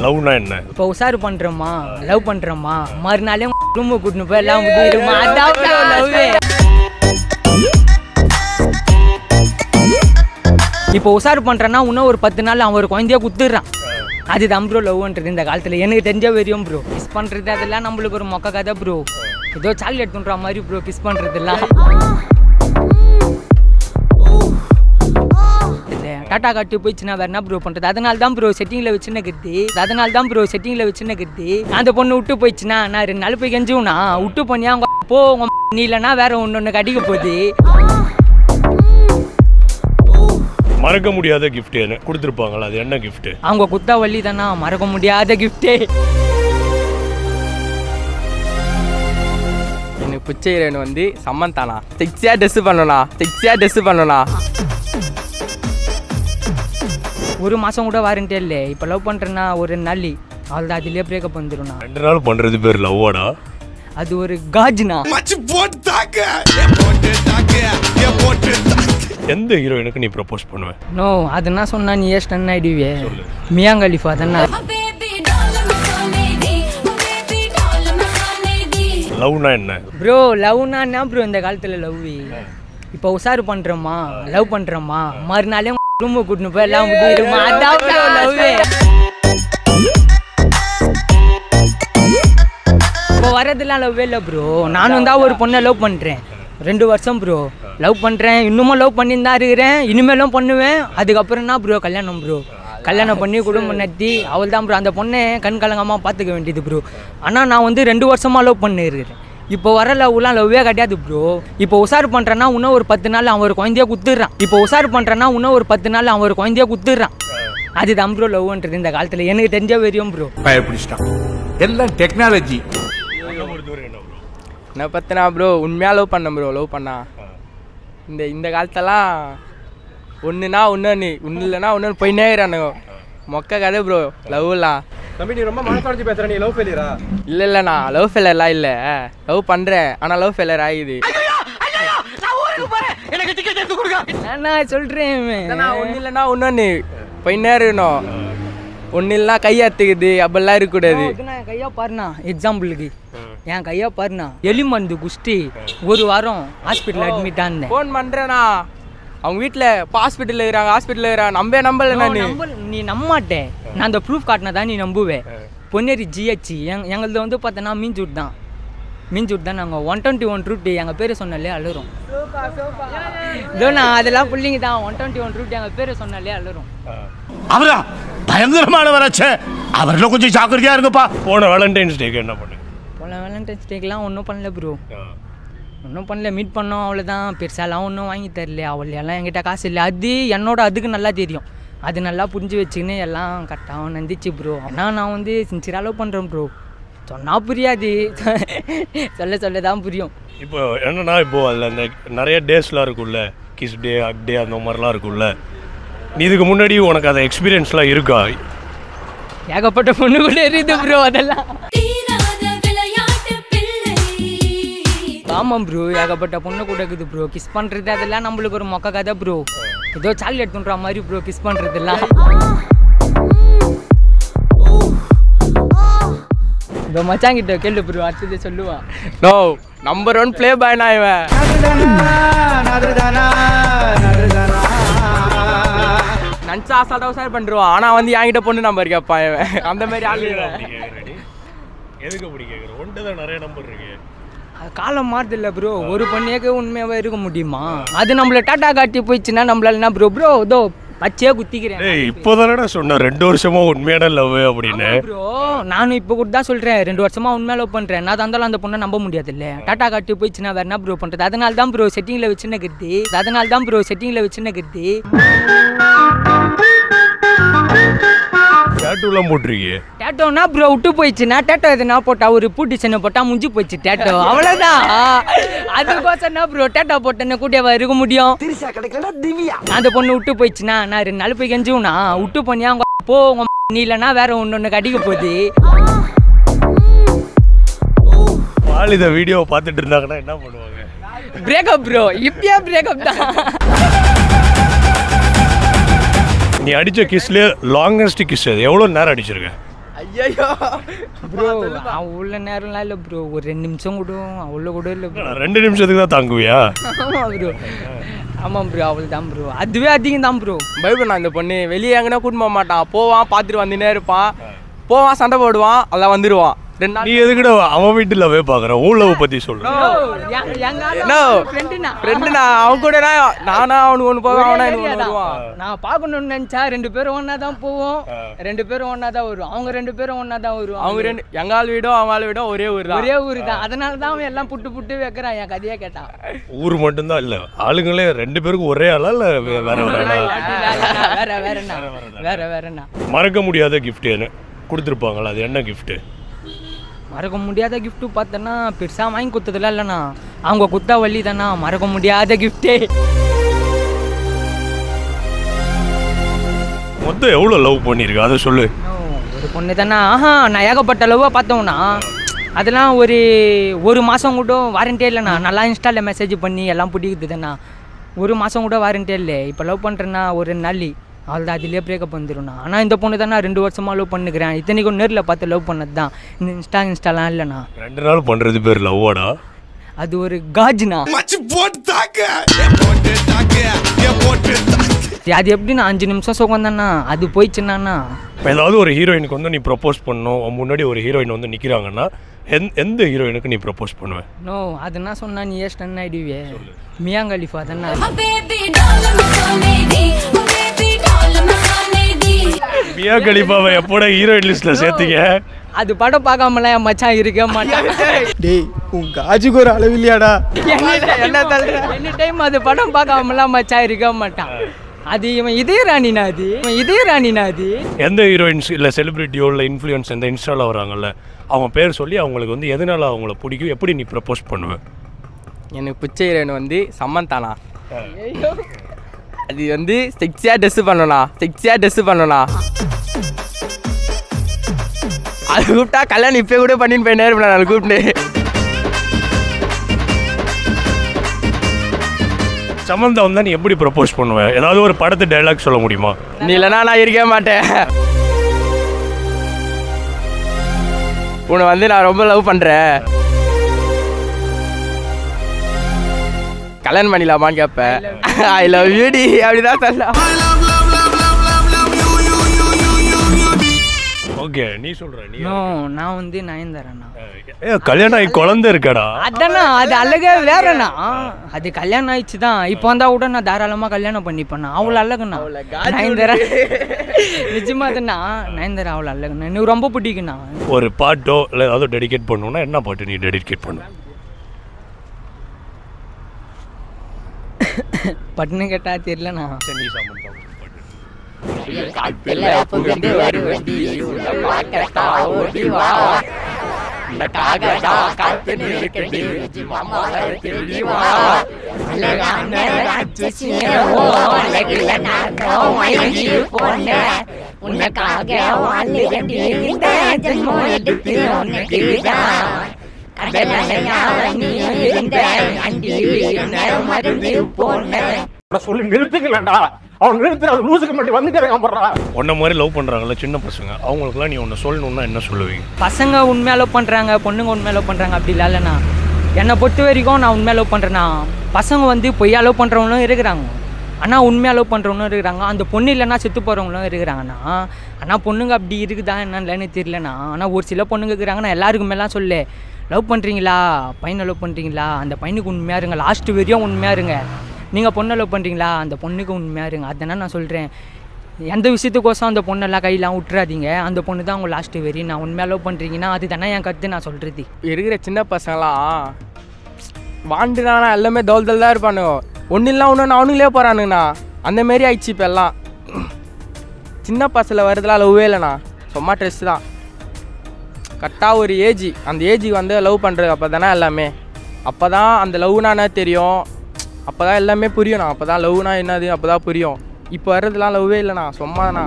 லவ்னா என்ன? இப்போ உசாரு பண்றோமா, லவ் பண்றோமா, மறுநாளே ரூம் கூட்டிட்டு போய் எல்லாம் முடியுமா, அதான் லவ். இப்போ உசாரு பண்றேன்னா இன்னும் ஒரு 10 நாள் அவன் ஒரு குழந்தைய குத்துறான். அதுதான் ப்ரோ லவ்ன்றது இந்த காலத்துல. எனக்கு தெரிஞ்ச வரையும் ப்ரோ கிஸ் பண்றது அதெல்லாம் நம்மளுக்கு ஒரு மொக்க கதை ப்ரோ. ஏதோ சாக்லேட் பண்ற மாதிரி ப்ரோ கிஸ் பண்றதெல்லாம். டாட்டா காட்டி போயிடுச்சுன்னா வேற என்ன ப்ரோ பண்றது? அதனால தான் ப்ரோ செட்டிங்ல வச்சுன்னு கருதி அந்த பொண்ணு விட்டு போயிடுச்சுன்னா நான் 2 நாள் போய் கெஞ்சுனா விட்டு பண்ணியா போ நீ இல்லைன்னா வேற ஒன்று கடிக்க போகுது. மறக்க முடியாத கிஃப்ட் என்ன கொடுத்துருப்பாங்களா? அது என்ன கிஃப்ட்? அவங்க குத்தா வள்ளி தானா மறக்க முடியாத கிஃப்டே. எனக்கு பிடிச்ச ஹீரோயின் வந்து சமந்தானா. செக்ஸியா ட்ரெஸ் பண்ணனா. ஒரு மாதம் கூட வாரண்டே இல்லை. இப்போ லவ் பண்ணுறேன்னா ஒரு 2 நாள் அவ்வளோதான், அதுலேயே பிரேக்கப் வந்துடும். 2 நாள் பண்ணுறது பேர் லவ்வாடா? அது ஒரு காஜ்னா. எந்த ஹீரோயினுக்கு நீ ப்ரப்போஸ் பண்ணுவேன்? நோ அது என்ன சொன்னா நீ ஸ்டன் ஆயிடுவே. மியா கலிஃபா தானே. லவ்னா என்ன ப்ரோ? லவ்னா என்ன ப்ரோ இந்த காலத்தில் லவ்? இப்போ உசாரு பண்ணுறோமா, லவ் பண்ணுறோமா, மறுநாளே ரூம் கூட்டிட்டு போய் எல்லாம் முடியுமா, அதான் லவ். இப்போ வரதெல்லாம் லவ்வே இல்லை ப்ரோ. நானும் தான் ஒரு பொண்ணை லவ் பண்ணுறேன் 2 வருஷம் ப்ரோ. லவ் பண்ணுறேன், இன்னமும் லவ் பண்ணின்னு தான் இருக்கிறேன், இனிமேலும் பண்ணுவேன். அதுக்கப்புறம் என்ன ப்ரோ கல்யாணம் ப்ரோ. கல்யாணம் பண்ணி குடும்பம் நடத்தி அவள் தான் ப்ரோ அந்த பொண்ணை கண் கலங்கமாக பார்த்துக்க வேண்டியது ப்ரோ. ஆனால் நான் வந்து 2 வருஷமாக லவ் பண்ணிருக்கிறேன். இப்போ வர லவ்லாம் லவ்வே கிடையாது ப்ரோ. இப்போ உசாரு பண்ணுறேன்னா இன்னும் ஒரு 10 நாள் அவன் ஒரு குழந்தைய குத்துறான். அதுதான் ப்ரோ லவ்ன்றது இந்த காலத்தில். எனக்கு தெரிஞ்ச வரையும் ப்ரோ பயப்பிடிச்சிட்டான் எல்லாம் டெக்னாலஜி. என்ன பத்தினா ப்ரோ உண்மையாக லவ் பண்ணா இந்த காலத்தெல்லாம் ஒன்றுனா ஒன்று இல்லைன்னா ஒன்று போயினே இருக்கிறானுங்க. மொக்க கதை ப்ரோ லவ்லாம். தம்பி நீ ரொம்ப மனசாட்சி பேசுற, நீ லவ் ஃபெயிலியரா? இல்லைண்ணா லவ் ஃபெயிலர்லாம் இல்லை. லவ் பண்ணுறேன் ஆனால் லவ் ஃபெயிலர் ஆகிது. நான் சொல்கிறேன் ஒன்று இல்லைன்னா ஒன்று போயினே இருக்கணும். ஒன்று இல்லைனா கையாத்துக்குது அப்படிலாம் இருக்கக்கூடாது. கையா பாருண்ணா, எக்ஸாம்பிளுக்கு என் கையா பாருண்ணா எலி மருந்து குஷ்டி 1 வாரம் ஹாஸ்பிட்டல் அட்மிட் ஆனேன். ஃபோன் பண்ணுறேண்ணா அவங்க வீட்டில் ஹாஸ்பிட்டலில் இருக்கிறாங்க. நம்பல நீ நம்ப மாட்டேன். நான் அந்த ப்ரூஃப் காட்டினா தான் நீ நம்புவேன். பொன்னேரி ஜிஹெச் எங்களது வந்து பார்த்தோன்னா மீஞ்சூட் தான் நாங்கள் 121 ரூட் எங்கள் பேர் சொன்னாலே அழுறோம். இதோண்ணா அதெல்லாம் பிள்ளைங்க தான் 121 ரூட் எங்கள் பேர் சொன்னாலே அழுறோம். அவரா பயங்கரமான வராச்சே, அவரெல்லாம் கொஞ்சம் ஜாக்கிரதையா இருங்கப்பா. போன வேலண்டைன்ஸ் டேக்கு என்ன பண்ணு? போன வேலண்டைன்ஸ் டேக்கெலாம் ஒன்றும் பண்ணல ப்ரோ. ஒன்றும் பண்ணல, மீட் பண்ணோம் அவ்வளோதான். பெருசாலாம் ஒன்றும் வாங்கி தரல. அவளையெல்லாம் என்கிட்ட காசு இல்லை. அதுக்கு நல்லா தெரியும். அது நல்லா புரிஞ்சு வச்சுக்கின்னு எல்லாம் கரெக்டாக நந்திச்சு ப்ரோ. ஆனால் நான் வந்து சின்சியராக லவ் பண்ணுறேன் ப்ரோ. சொன்னால் புரியாது, சொல்ல தான் புரியும். இப்போ என்னன்னா இப்போ அதில் அந்த நிறைய டேஸ்லாம் இருக்குல்ல, கிஸ் டே, ஹக் டே, அந்த மாதிரிலாம் இருக்குல்ல. நீ இதுக்கு முன்னாடி உனக்கு அந்த எக்ஸ்பீரியன்ஸ்லாம் இருக்கா? ஏகப்பட்ட பொண்ணு கூட இருக்குது ப்ரோ. அதெல்லாம் ஆமாம் ப்ரோ, ஏகப்பட்ட பொண்ணு கூட இருக்குது ப்ரோ. கிஸ் பண்ணுறது அதெல்லாம் நம்மளுக்கு ஒரு மொக்க கதை ப்ரோ. ஏதோ சாக்லேட் பண்ணுற மாதிரி ப்ரோ கிஸ் பண்ணுறதெல்லாம். இந்த மச்சாங்கிட்ட கேளு ப்ரோ, அடுத்தது சொல்லுவான். நோ நம்பர் 1 ப்ளே பாய்னா இவன். நன்சா அசால்ட்டாக சார் பண்ணிடுவான். ஆனால் வந்து என்கிட்ட பொண்ணு நம்பர் கேட்பான் இவன். அந்த மாதிரி ஆள் எதுக்கு அப்படி கேட்குறேன்? ஒன்று தான் நிறைய நம்பர் இருக்கு. காலம் மாறுது இல்லை ப்ரோ. ஒரு பொண்ணுக்கு உண்மையாகவே இருக்க முடியுமா? அது நம்மளை டாட்டா காட்டி போயிடுச்சுன்னா நம்மளால என்ன ப்ரோ இதோ பச்சையா குத்திக்கிறேன். இப்போதானடா சொன்ன 2 வருஷமா உண்மையான லவ் அப்படின்னு. ப்ரோ நானும் இப்போ கூட தான் சொல்கிறேன், 2 வருஷமா உண்மையாக லவ் பண்ணுறேன். நான் இருந்தாலும் அந்த பொண்ணை நம்ப முடியாது இல்லை. டாட்டா காட்டி போயிடுச்சுன்னா வேற என்ன ப்ரோ பண்ணுறது? அதனால தான் ப்ரோ செட்டிங்கில் வச்சுன்னு கருதி. டேட்டூலாம் போட்டிருக்கீங்க? டேட்டோனா ப்ரோ விட்டு போயிடுச்சுன்னா டேட்டோ எதுனா போட்டா ஒரு பூட்டி சென்னை போட்டால் முடிஞ்சு போயிடுச்சு டேட்டோ, அவ்வளோதான். அதுக்கோசம் ப்ரோ டேட்டோ போட்டேன்னு கூட்டியவா இருக்க முடியும்? அந்த பொண்ணு விட்டு போயிடுச்சுன்னா நான் 2 நாள் போய் கெஞ்சுனா விட்டு பண்ணியா போ நீ இல்லைன்னா வேற ஒன்று கடிக்க போகுது. இதை வீடியோ பார்த்துட்டு இருந்தாங்கன்னா என்ன பண்ணுவாங்க? பிரேக்கப் ப்ரோ, இப்பயா பிரேக்கப் தான். நீ அடித்த கிஸ்லேயே லாங்கஸ்ட் கிஸ் அது எவ்வளோ நேரம் அடிச்சிருக்க? ஐயோ ப்ரோ அவ்வளோ நேரம்லாம் இல்லை ப்ரோ, ஒரு 2 நிமிஷம் கூட அவ்வளோ கூட இல்லை ப்ரோ. 2 நிமிஷத்துக்கு தான் தாங்குவியா? ஆமாம் ப்ரோ, ஆமாம் ப்ரோ, அவ்வளோ தான் ப்ரோ, அதுவே அதிகம் தான் ப்ரோ. பயப்படா இந்த பொண்ணு வெளியே எங்கன்னா கூட்டிட்டு போக மாட்டான், போவான் பார்த்துட்டு வந்துனே இருப்பான், போவான் சண்டை போடுவான், அதெல்லாம் வந்துடுவான். 2 நாள் நீ எதுக்கிட்ட அவன் வீட்டில் போய் பார்க்குற? ஊ லவ் பற்றி சொல்லு. ஃப்ரெண்டுண்ணா, அவன் கூட நானா அவனுக்கு ஒன்று போவேன், அவனா எனக்கு ஒன்று வருவான். நான் பார்க்கணும்னு நினச்சா 2 பேரும் ஒன்றா தான் போவோம், 2 பேரும் ஒன்றா தான் வருவோம், அவங்க 2 பேரும் ஒன்றா தான் வருவோம். அவங்க 2 எங்கால் வீடும் அவங்கால் வீடும் ஒரே ஊர் தான், ஒரே ஊர் தான். அதனால தான் அவன் எல்லாம் புட்டு வைக்கிறான். என் கதையாக கேட்டான். ஊர் மட்டும்தான் இல்லை, ஆளுங்களே 2 பேருக்கும் ஒரே ஆளா இல்லை வேற வேறண்ணா. மறக்க முடியாத கிஃப்ட் என்ன கொடுத்துருப்பாங்களா? அது என்ன கிஃப்ட்டு? மறக்க முடியாத கிஃப்ட்டு பார்த்தோன்னா பெருசாக வாங்கி கொடுத்ததுலாம் இல்லைண்ணா, அவங்க குத்தா வள்ளி தானா மறக்க முடியாத கிஃப்டே. மொத்தம் எவ்வளோ லவ் பண்ணியிருக்க அதை சொல்லு. ஒரு பொண்ணு தானே. நான் ஏகப்பட்ட லவ்வாக பார்த்தோம்னா அதெல்லாம் ஒரு மாதம் கூட வாரண்டியே இல்லைண்ணா. நல்லா இன்ஸ்டாவில் மெசேஜ் பண்ணி எல்லாம் பிடிக்குது தானே, ஒரு மாதம் கூட வாரண்டியே இல்லை. இப்போ லவ் பண்ணுறேன்னா ஒரு 2 நாள் அவ்வளோதான், அதுலேயே பிரேக்கப் வந்துடும்ண்ணா. ஆனால் இந்த பொண்ணு தான் நான் 2 வருஷமாக லவ் பண்ணுக்கிறேன். இத்தனைக்கும் நேரில் பார்த்து லவ் பண்ணது தான், இந்த இன்ஸ்டாலாம் இல்லைண்ணா. 2 நாள் பண்ணுறது பேர் லவ்வாடா? அது ஒரு காஜ்னா. அது எப்படின்னா 5 நிமிஷம் சுகம் தானே, அது போயிடுச்சுன்னா. ஏதாவது ஒரு ஹீரோயினுக்கு வந்து நீ ப்ரப்போஸ் பண்ணணும், முன்னாடி ஒரு ஹீரோயின் வந்து நிற்கிறாங்கன்னா எந்த ஹீரோயினுக்கு நீ ப்ரப்போஸ் பண்ணுவேன்? நோ, அதுனா சொன்னா நீ ஸ்டன் ஆயிடுவே. மியா கலிஃபா தானே. மியா கலிஃபாவை எப்போட ஹீரோயின் லிஸ்ட்ல சேர்த்தீங்க? அது படம் பார்க்காமலாம் என் மச்சான் இருக்க மாட்டான். டேய் உன் காஜுக்கு ஒரு அளவு இல்லையாடா? எனி டைம் அது படம் பார்க்காமலாம் மச்சான் இருக்க மாட்டான். அது இவன் இதே ராணினா, அது எந்த ஹீரோயின்ஸ் இல்லை செலிபிரிட்டியோ இல்லை இன்ஃப்ளூயன்ஸ் எந்த இன்ஸ்டாவில் வராங்கல்ல, அவங்க பேர் சொல்லி அவங்களுக்கு வந்து எதனால அவங்கள பிடிக்கும், எப்படி நீ ப்ரப்போஸ் பண்ணுவேன்? எனக்கு பிடிச்ச ஹீரோயின் வந்து சமந்தானா. அது வந்து செக்ஸியாக ட்ரெஸ்ஸு பண்ணணும்ண்ணா. அது கூப்பிட்டா கல்யாணம் இப்போ கூட பண்ணின்னு போய் நேரம் நான் கூப்பிட்டு. சமந்தா வந்தால் நீ எப்படி ப்ரப்போஸ் பண்ணுவேன்? ஏதாவது ஒரு படத்து டைலாக் சொல்ல முடியுமா? நீ இல்லைனா நான் இருக்கவே மாட்டேன், உன்னை வந்து நான் ரொம்ப லவ் பண்ணுறேன், கல்யாணம் பண்ணிடலாமான்னு கேட்பேன். ஐ லவ் யூ டி அப்படிதான் சொல்லலாம். ஓகே, நீ சொல்ற. நீ நான் வந்து நயன்தாரண்ணா. கல்யாணம் ஆகி குழந்தை இருக்கடா? அதாண்ணா, அது அழகே வேறண்ணா. அது கல்யாணம் ஆயிடுச்சு தான், இப்போ வந்தா கூட நான் தாராளமாக கல்யாணம் பண்ணிப்பேண்ணா. அவ்வளோ அழகுண்ணா நயன்தாரா. நிஜமா தானே, நயன்தாரா அவ்வளோ அழகுண்ணா, எனக்கு ரொம்ப பிடிக்குண்ணா. ஒரு பாட்டோ இல்லை ஏதாவது டெடிகேட் பண்ணணும்னா என்ன பாட்டு நீ டெடிகேட் பண்ண? பட்டுன்னு கேட்டா தெரியலண்ணா. நீ சமந்தா சொல்லி நிறுத்துக்கலடா, அவன் நிறுத்துற அது லூசுக்கு மட்டும் வந்துட்டே உன்ன மாதிரி லவ் பண்ணுறாங்கல்ல சின்ன பசங்க, அவங்களுக்குலாம் நீ ஒன்று சொல்லணும்னா என்ன சொல்லுவீங்க? பசங்க உண்மையாக லவ் பண்ணுறாங்க, பொண்ணுங்க உண்மையாக லவ் பண்ணுறாங்க அப்படி இல்லைண்ணா. என்னை பொறுத்த வரைக்கும் நான் உண்மையாக லவ் பண்ணுறேன்னா, பசங்க வந்து பொய்யா லவ் பண்ணுறவங்களும் இருக்கிறாங்க, ஆனால் உண்மையாக லவ் பண்ணுறவங்களும் இருக்கிறாங்க. அந்த பொண்ணு இல்லைன்னா செத்து போகிறவங்களும் இருக்கிறாங்கண்ணா. ஆனால் பொண்ணுங்க அப்படி இருக்குதா என்னன்னு தெரியலண்ணா. ஆனால் ஒரு சில பொண்ணுங்க இருக்கிறாங்கன்னா எல்லாருக்குமேலாம் சொல்லு, லவ் பண்ணுறீங்களா, பையனை லவ் பண்ணுறீங்களா, அந்த பையனுக்கு உண்மையாக இருங்க, லாஸ்ட்டு வரையும் உண்மையாக இருங்க. நீங்கள் பொண்ணை லவ் பண்ணுறீங்களா, அந்த பொண்ணுக்கு உண்மையாக இருங்க. அதனால் நான் சொல்கிறேன், எந்த விஷயத்துக்கோசம் அந்த பொண்ணெல்லாம் கையெல்லாம் விட்டுறாதீங்க. அந்த பொண்ணு தான் அவங்க லாஸ்ட்டு வெறி. நான் உண்மையாக லவ் பண்ணுறீங்கன்னா அது தானே என் கருத்து நான் சொல்கிறது. இருக்கிற சின்ன பசங்களாம் வாண்டுனா எல்லாமே தோல் தான் இருப்பானுங்க, ஒன்றும் இல்லை ஒன்று அவனுங்களே போகிறானுங்கண்ணா. அந்தமாரி ஆயிடுச்சு இப்போ எல்லாம். சின்ன பசங்களை வருதுலாம் லவ்வே இல்லைண்ணா, சும்மா ட்ரெஸ் தான். கரெக்டாக ஒரு ஏஜ், அந்த ஏஜுக்கு வந்து லவ் பண்ணுறது அப்போ தானே எல்லாமே. அப்போ தான் அந்த லவ்னா தெரியும், அப்போ தான் எல்லாமே புரியும்ண்ணா. அப்போ தான் லவ்னா என்னது அப்போ தான் புரியும். இப்போ வர்றதுலாம் லவ்வே இல்லைண்ணா, சும்மாண்ணா.